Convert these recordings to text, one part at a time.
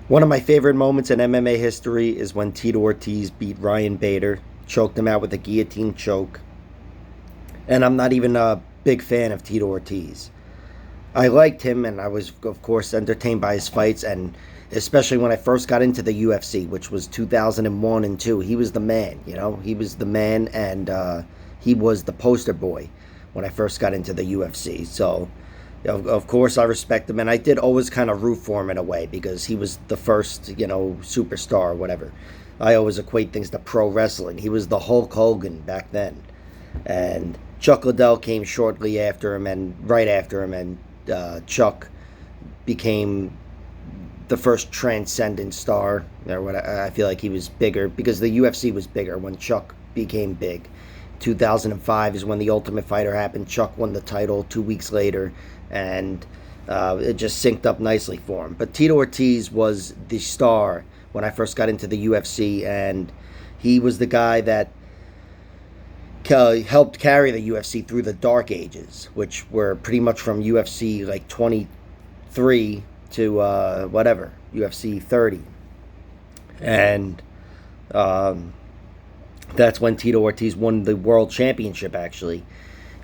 One of my favorite moments in MMA history is when Tito Ortiz beat Ryan Bader, choked him out with a guillotine choke. And I'm not even a big fan of Tito Ortiz. I liked him, and I was, of course, entertained by his fights, and especially when I first got into the UFC, which was 2001 and 2. He was the man, He was the man, and he was the poster boy when I first got into the UFC. So, of course, I respect him, and I did always kind of root for him in a way because he was the first, superstar or whatever. I always equate things to pro wrestling. He was the Hulk Hogan back then, and Chuck Liddell came shortly after him, and right after him, and Chuck became the first transcendent star. Or what I feel like he was bigger because the UFC was bigger when Chuck became big. 2005 is when the Ultimate Fighter happened. Chuck won the title 2 weeks later, and it just synced up nicely for him. But Tito Ortiz was the star when I first got into the UFC, and he was the guy that helped carry the UFC through the dark ages, which were pretty much from UFC like 23 to UFC 30. And that's when Tito Ortiz won the world championship, actually.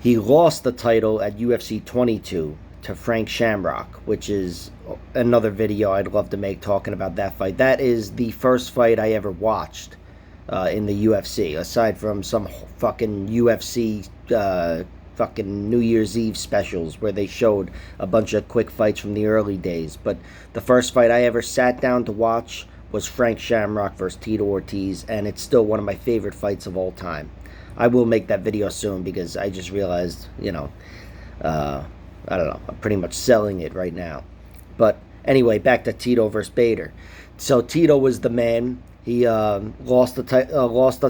He lost the title at UFC 22 to Frank Shamrock, which is another video I'd love to make talking about that fight. That is the first fight I ever watched in the UFC, aside from some fucking UFC fucking New Year's Eve specials where they showed a bunch of quick fights from the early days. But the first fight I ever sat down to watch was Frank Shamrock versus Tito Ortiz, and it's still one of my favorite fights of all time. I will make that video soon because I just realized, I don't know, I'm pretty much selling it right now. But anyway, back to Tito versus Bader. So Tito was the man. He lost the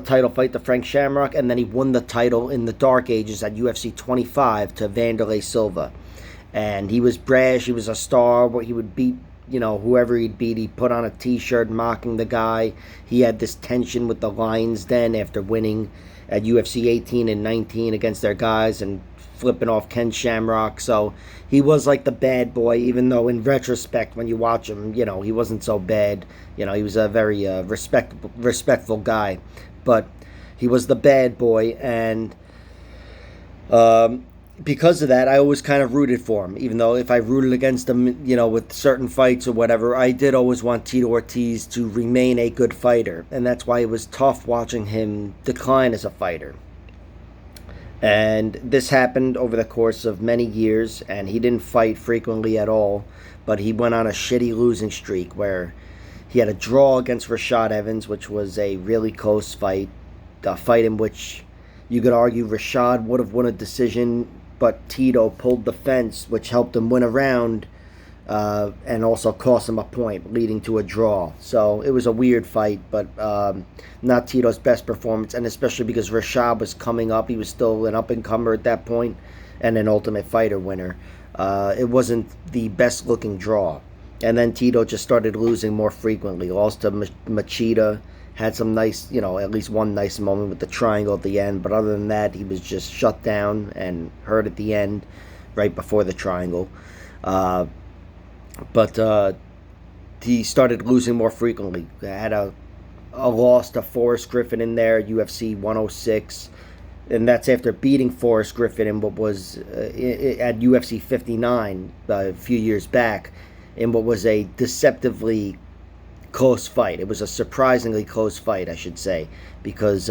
title fight to Frank Shamrock, and then he won the title in the Dark Ages at UFC 25 to Vanderlei Silva. And he was brash. He was a star. He would beat, whoever he'd beat. He put on a T-shirt mocking the guy. He had this tension with the Lions Den after winning at UFC 18 and 19 against their guys and flipping off Ken Shamrock. So he was like the bad boy, even though in retrospect, when you watch him, he wasn't so bad. He was a very respectful guy. But he was the bad boy, and because of that, I always kind of rooted for him. Even though if I rooted against him, with certain fights or whatever, I did always want Tito Ortiz to remain a good fighter. And that's why it was tough watching him decline as a fighter. And this happened over the course of many years, and he didn't fight frequently at all, but he went on a shitty losing streak where he had a draw against Rashad Evans, which was a really close fight, a fight in which you could argue Rashad would have won a decision, but Tito pulled the fence, which helped him win a round, and also cost him a point, leading to a draw. So it was a weird fight, but not Tito's best performance, and especially because Rashad was coming up. He was still an up-and-comer at that point, and an Ultimate Fighter winner. It wasn't the best-looking draw. And then Tito just started losing more frequently. Lost to Machida, had some nice, at least one nice moment with the triangle at the end, but other than that, he was just shut down and hurt at the end, right before the triangle. But he started losing more frequently. Had a loss to Forrest Griffin in there, UFC 106. And that's after beating Forrest Griffin in what was at UFC 59 a few years back, in what was a deceptively close fight. It was a surprisingly close fight, I should say, because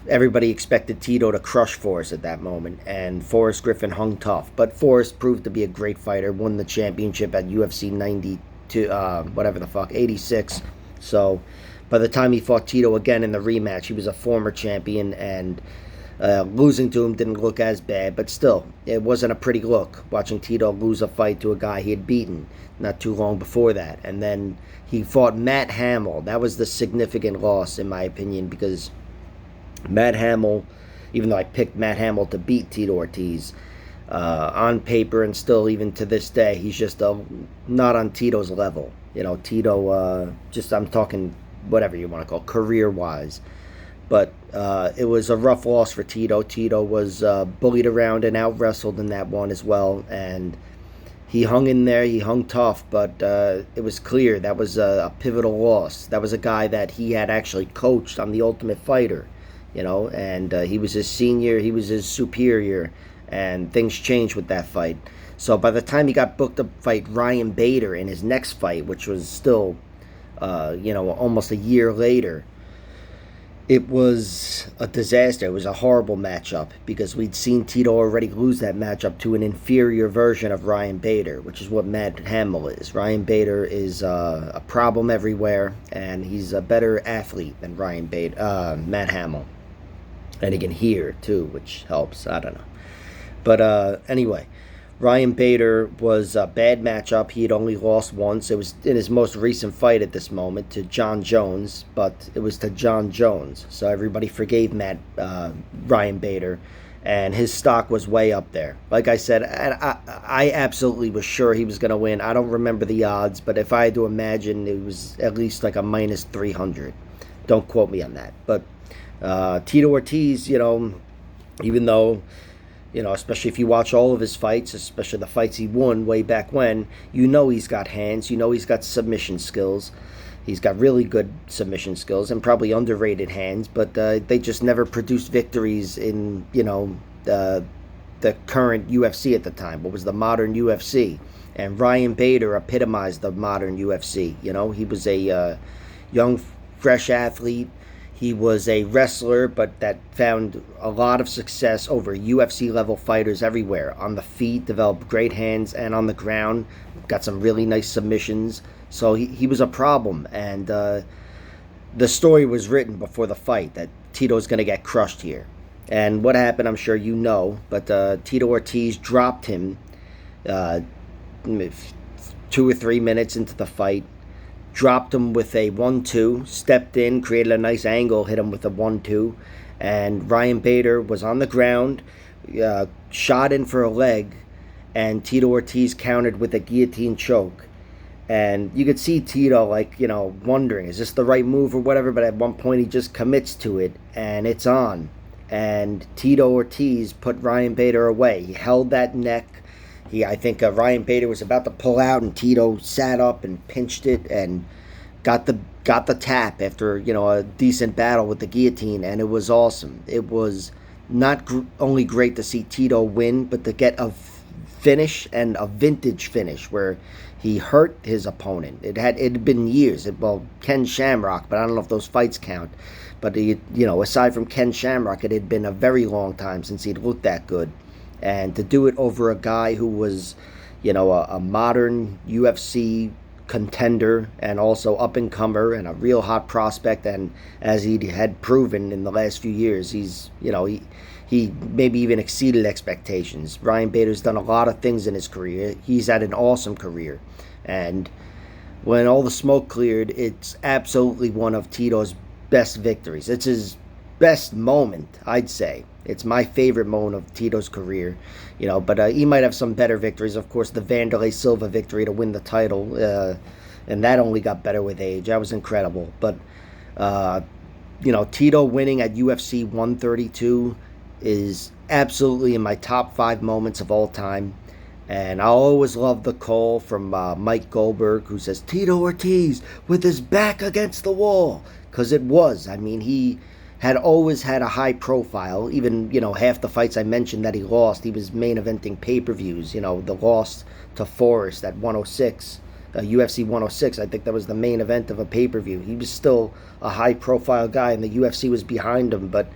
everybody expected Tito to crush Forrest at that moment, and Forrest Griffin hung tough. But Forrest proved to be a great fighter, won the championship at UFC 92, 86. So by the time he fought Tito again in the rematch, he was a former champion, and losing to him didn't look as bad, but still, it wasn't a pretty look, watching Tito lose a fight to a guy he had beaten not too long before that. And then he fought Matt Hamill. That was the significant loss, in my opinion, because Matt Hamill, even though I picked Matt Hamill to beat Tito Ortiz, on paper and still even to this day, he's just not on Tito's level. Tito, I'm talking whatever you want to call it, career-wise. But it was a rough loss for Tito. Tito was bullied around and out-wrestled in that one as well, and he hung in there, he hung tough, but it was clear that was a pivotal loss. That was a guy that he had actually coached on The Ultimate Fighter, and he was his senior, he was his superior, and things changed with that fight. So by the time he got booked to fight Ryan Bader in his next fight, which was still, almost a year later, it was a disaster. It was a horrible matchup because we'd seen Tito already lose that matchup to an inferior version of Ryan Bader, which is what Matt Hamill is. Ryan Bader is a problem everywhere, and he's a better athlete than Matt Hamill. And he can hear, too, which helps. I don't know. But anyway, Ryan Bader was a bad matchup. He had only lost once. It was in his most recent fight at this moment to John Jones, but it was to John Jones. So everybody forgave Ryan Bader, and his stock was way up there. Like I said, I absolutely was sure he was going to win. I don't remember the odds, but if I had to imagine, it was at least like a minus 300. Don't quote me on that. But Tito Ortiz, even though, especially if you watch all of his fights, especially the fights he won way back when, he's got hands, he's got submission skills. He's got really good submission skills and probably underrated hands, but they just never produced victories in, the current UFC at the time, what was the modern UFC. And Ryan Bader epitomized the modern UFC. He was a young, fresh athlete. He was a wrestler, but that found a lot of success over UFC-level fighters everywhere. On the feet, developed great hands, and on the ground, got some really nice submissions. So he was a problem, and the story was written before the fight that Tito's going to get crushed here. And what happened, I'm sure you know, but Tito Ortiz dropped him 2 or 3 minutes into the fight. Dropped him with a 1-2, stepped in, created a nice angle, hit him with a 1-2, and Ryan Bader was on the ground, shot in for a leg, and Tito Ortiz countered with a guillotine choke. And you could see Tito, wondering, is this the right move or whatever, but at one point he just commits to it, and it's on. And Tito Ortiz put Ryan Bader away. He held that neck. I think Ryan Bader was about to pull out, and Tito sat up and pinched it and got the tap after a decent battle with the guillotine, and it was awesome. It was not only great to see Tito win, but to get a finish, and a vintage finish where he hurt his opponent. It had been years. Ken Shamrock, but I don't know if those fights count. But aside from Ken Shamrock, it had been a very long time since he'd looked that good. And to do it over a guy who was, a modern UFC contender and also up-and-comer and a real hot prospect, and as he had proven in the last few years, he's, he maybe even exceeded expectations. Ryan Bader's done a lot of things in his career. He's had an awesome career. And when all the smoke cleared, it's absolutely one of Tito's best victories. It's his best moment, I'd say. It's my favorite moment of Tito's career, but he might have some better victories. Of course, the Vanderlei Silva victory to win the title, and that only got better with age. That was incredible. But, Tito winning at UFC 132 is absolutely in my top 5 moments of all time. And I always love the call from Mike Goldberg, who says, Tito Ortiz with his back against the wall. Because it was. I mean, he had always had a high profile. Even, half the fights I mentioned that he lost, he was main eventing pay-per-views. The loss to Forrest at 106, UFC 106, I think that was the main event of a pay-per-view. He was still a high-profile guy, and the UFC was behind him, but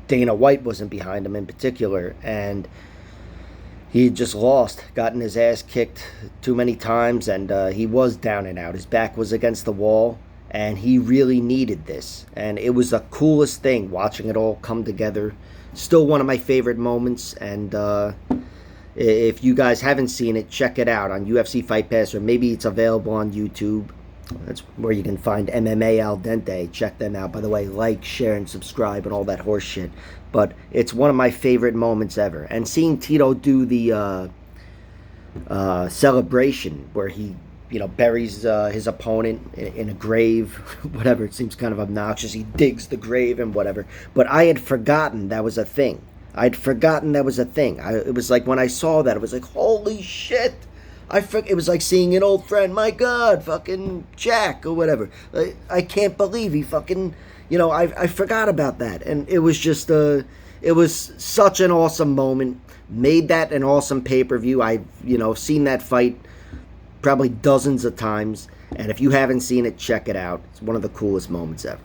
Dana White wasn't behind him in particular. And he had just lost, gotten his ass kicked too many times, and he was down and out. His back was against the wall. And he really needed this. And it was the coolest thing watching it all come together. Still one of my favorite moments. And if you guys haven't seen it, check it out on UFC Fight Pass, or maybe it's available on YouTube. That's where you can find MMA Al Dente. Check them out. By the way, like, share, and subscribe and all that horse shit. But it's one of my favorite moments ever. And seeing Tito do the celebration where he buries his opponent in a grave, whatever. It seems kind of obnoxious. He digs the grave and whatever. But I had forgotten that was a thing. I'd forgotten that was a thing. It was like when I saw that, it was like, holy shit. It was like seeing an old friend. My God, fucking Jack or whatever. I can't believe he fucking, I forgot about that. And it was just, it was such an awesome moment. Made that an awesome pay-per-view. I've, seen that fight probably dozens of times. And if you haven't seen it, check it out. It's one of the coolest moments ever.